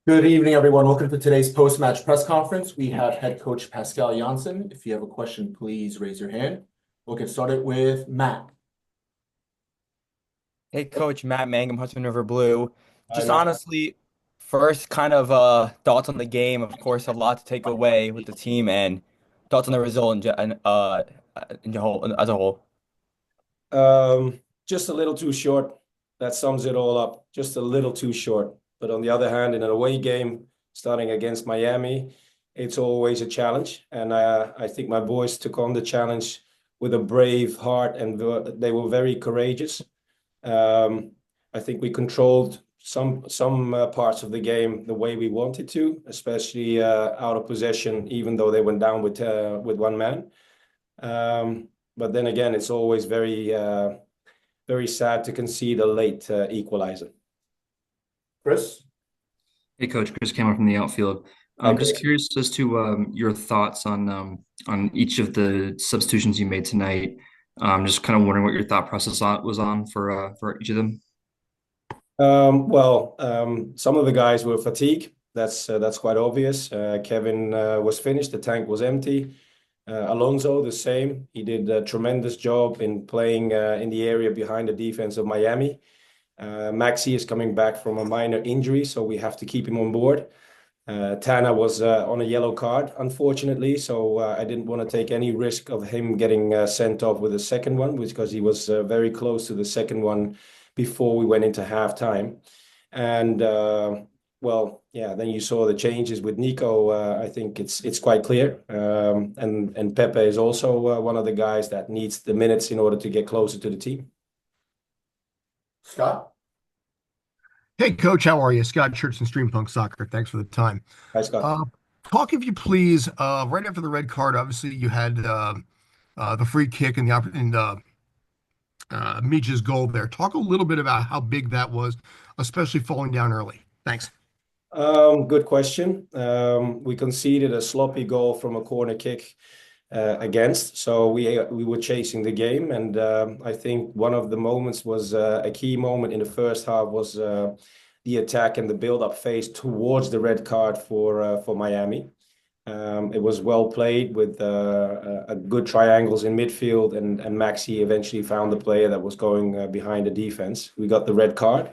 Good evening, everyone. Welcome to today's post-match press conference. We have head coach Pascal Jansen. If you have a question, please raise your hand. We'll get started with Matt. Hey, Coach Matt Mangum, Hudson River Blue. Hi, Just Matt. honestly, first kind of thoughts on the game. Of course, a lot to take away with the team and thoughts on the result in the whole as a whole. Just a little too short. That sums it all up. Just a little too short. But on the other hand, in an away game, starting against Miami, it's always a challenge. And I think my boys took on the challenge with a brave heart, and they were very courageous. Um, I think we controlled some parts of the game the way we wanted to, especially out of possession, even though they went down with one man. But then again, it's always very sad to concede a late equalizer. Chris? Hey, Coach, Chris Cameron from the outfield. Hi, I'm just Chris. curious as to your thoughts on each of the substitutions you made tonight. Just kind of wondering what your thought process was on for each of them. Some of the guys were fatigued. That's quite obvious. Kevin was finished. The tank was empty. Alonso, the same. He did a tremendous job in playing in the area behind the defense of Miami. Maxi is coming back from a minor injury, so we have to keep him on board. Tana was on a yellow card, unfortunately, so I didn't want to take any risk of him getting sent off with a second one, because he was very close to the second one before we went into halftime. And yeah, then you saw the changes with Nico. I think it's quite clear. And Pepe is also one of the guys that needs the minutes in order to get closer to the team. Scott? Hey, Coach, how are you? Scott Church Stream Punk Soccer. Thanks for the time. Hi, Scott. Uh, Talk, if you please, right after the red card, obviously you had the free kick and Mija's goal there. Talk a little bit about how big that was, especially falling down early. Thanks. Good question. We conceded a sloppy goal from a corner kick against, so we were chasing the game, and I think one of the moments was a key moment in the first half was the attack and the build-up phase towards the red card for Miami. It was well played with a good triangles in midfield, and Maxi eventually found the player that was going behind the defense. We got the red card.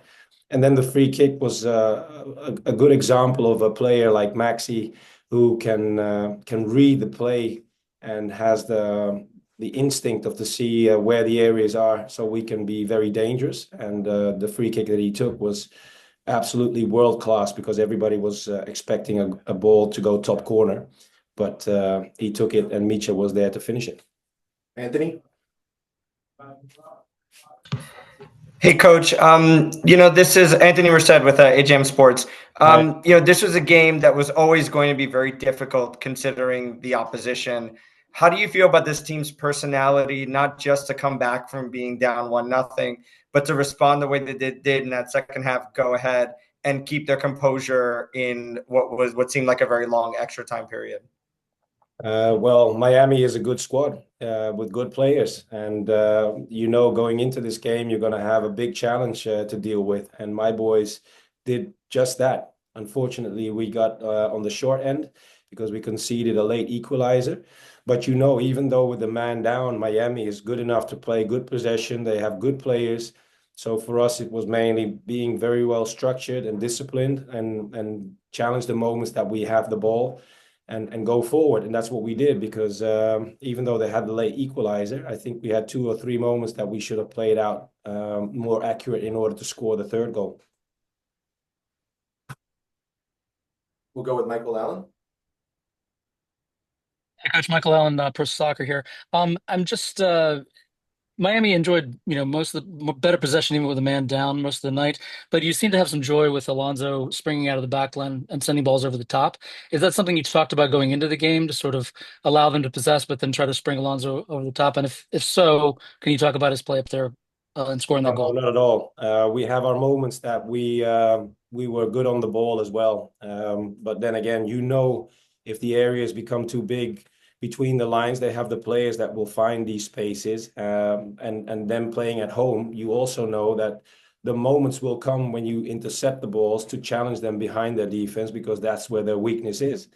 And then the free kick was a good example of a player like Maxi who can read the play and has the instinct of to see where the areas are, so we can be very dangerous. And the free kick that he took was absolutely world class, because everybody was expecting a ball to go top corner, but he took it, and Micha was there to finish it. Anthony? Hey, Coach. This is Anthony Merced with AJM Sports. This was a game that was always going to be very difficult considering the opposition. How do you feel about this team's personality, not just to come back from being down 1-0, but to respond the way that they did in that second half, go ahead and keep their composure in what seemed like a very long extra time period? Miami is a good squad with good players, and going into this game, you're going to have a big challenge to deal with, and my boys did just that. Unfortunately, we got on the short end because we conceded a late equalizer. But even though with the man down, Miami is good enough to play good possession. They have good players. So for us, it was mainly being very well structured and disciplined, and challenge the moments that we have the ball, and go forward. And that's what we did, because even though they had the late equalizer, I think we had 2 or 3 moments that we should have played out more accurate in order to score the third goal. We'll go with Michael Allen. Hey, Coach Michael Allen, Pro Soccer here. I'm just Miami enjoyed, most of the better possession even with a man down most of the night. But you seem to have some joy with Alonso springing out of the back line and sending balls over the top. Is that something you talked about going into the game, to sort of allow them to possess, but then try to spring Alonso over the top? And if so, can you talk about his play up there and scoring that No, goal? not at all. We have our moments that we were good on the ball as well. But then again, if the areas become too big between the lines, they have the players that will find these spaces. And them playing at home, you also know that the moments will come when you intercept the balls to challenge them behind their defense, because that's where their weakness is.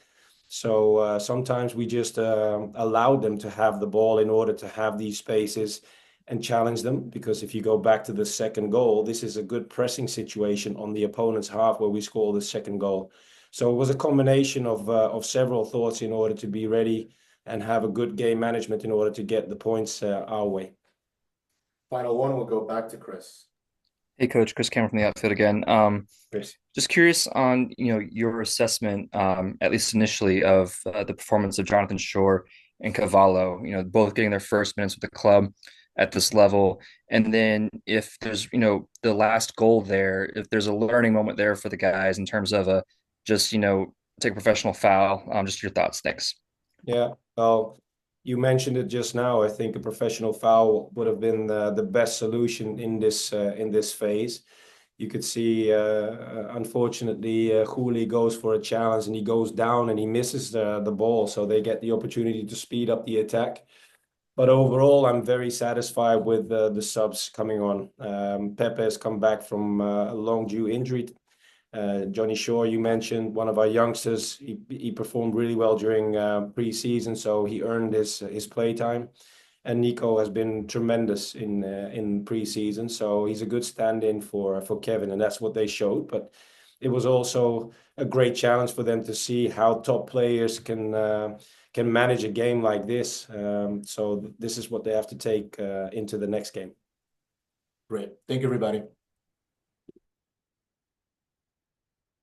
So sometimes we just allow them to have the ball in order to have these spaces and challenge them. Because if you go back to the second goal, this is a good pressing situation on the opponent's half where we score the second goal. So it was a combination of several thoughts in order to be ready and have a good game management in order to get the points our way. Final one, we'll go back to Chris. Hey, Coach, Chris Cameron from the outfield again. Chris. Just curious on your assessment, at least initially, of the performance of Jonathan Shore and Cavallo. Both getting their first minutes with the club at this level, and then if there's the last goal there, if there's a learning moment there for the guys in terms of just take a professional foul. Just your thoughts. Thanks. Yeah, well, you mentioned it just now. I think a professional foul would have been the best solution in this phase. You could see, unfortunately, Juli goes for a challenge and he goes down and he misses the ball. So they get the opportunity to speed up the attack. But overall, I'm very satisfied with the subs coming on. Pepe has come back from a long due injury. Johnny Shore, you mentioned, one of our youngsters. He performed really well during pre-season, so he earned his play time. And Nico has been tremendous in pre-season, so he's a good stand-in for Kevin, and that's what they showed. But it was also a great challenge for them to see how top players can manage a game like this. So this is what they have to take into the next game. Great. Thank you, everybody.